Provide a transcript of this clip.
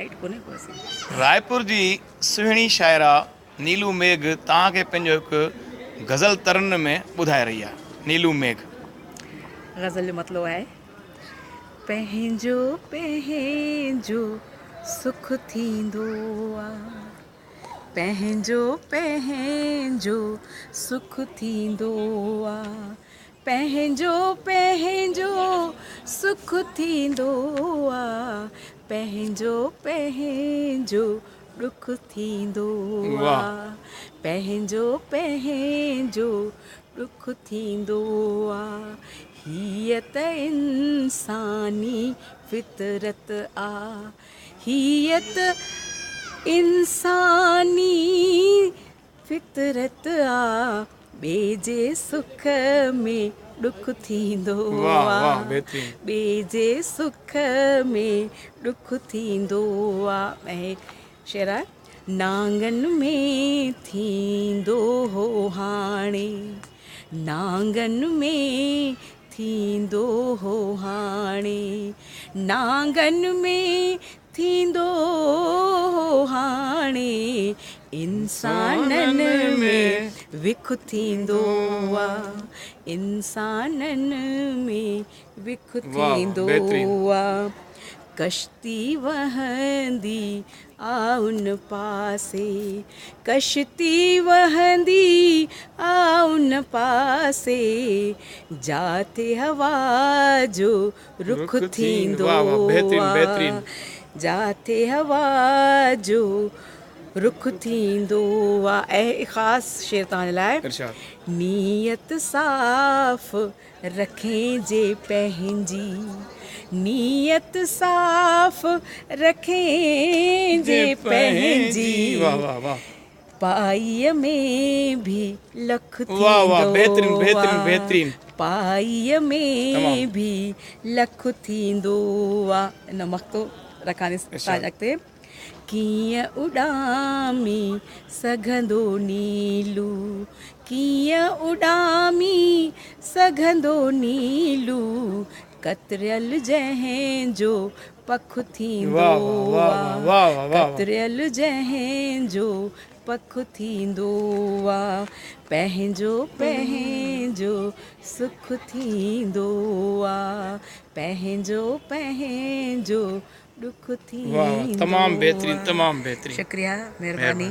Right कोन्हे को असीं। रायपुर जी सुहिणी शाइरा नीलू मेघ तव्हांखे पंहिंजो हिकु गज़ल तरण में ॿुधाए रही आहे। नीलू मेघ गज़ल जो मतिलबु आहे पंहिंजो पंहिंजो सुख थींदो आहे, पंहिंजो पंहिंजो सुख थींदो आहे, पंहिंजो पंहिंजो सुख थींदो आहे, पंहिंजो पंहिंजो दुख थींदो आहे, पंहिंजो पंहिंजो दुख थींदो आहे। हीअ त इंसानी फितरत आहे, हीअ त इंसानी फितरत आहे, ॿिए जे सुख में दुख थींदो आहे, ॿिए जे सुख में दुख थींदो आहे। ऐं शेर आहे नांगन में थींदो हो हाणे, नांगन में थींदो हो हाणे, नांगन में थींदो हो हाणे, इंसानन में विख थींदो आहे, इंसानन में विख थींदो आहे। कश्ती वहंदी आ उन पासे, कश्ती वहंदी आ उन पासे, जाते हवा जो रुख थींदो आहे, जाते हवा जो रुख थींदो आहे। ऐं ख़ासि शेर तव्हांजे लाइ, नीयत साफ़ रखें जे पंहिंजी, नीयत साफ़ रखें जे पंहिंजी, पाईअ में भी लख थींदो आहे, पाईअ में भी लख थींदो आहे। इन मख़्तो रखानी अॻिते कीअं उॾामी सघंदो नीलू, कीअं उॾामी सघंदो नीलू, कतरियल जंहिंजो पख थींदो आहे, कतरियल जंहिंजो पख थींदो आहे, पंहिंजो पंहिंजो सुख थींदो आहे, पंहिंजो पंहिंजो दुख थींदो आहे। तमामु बहितरीन, तमामु बहितरीन, शुक्रिया, महिरबानी।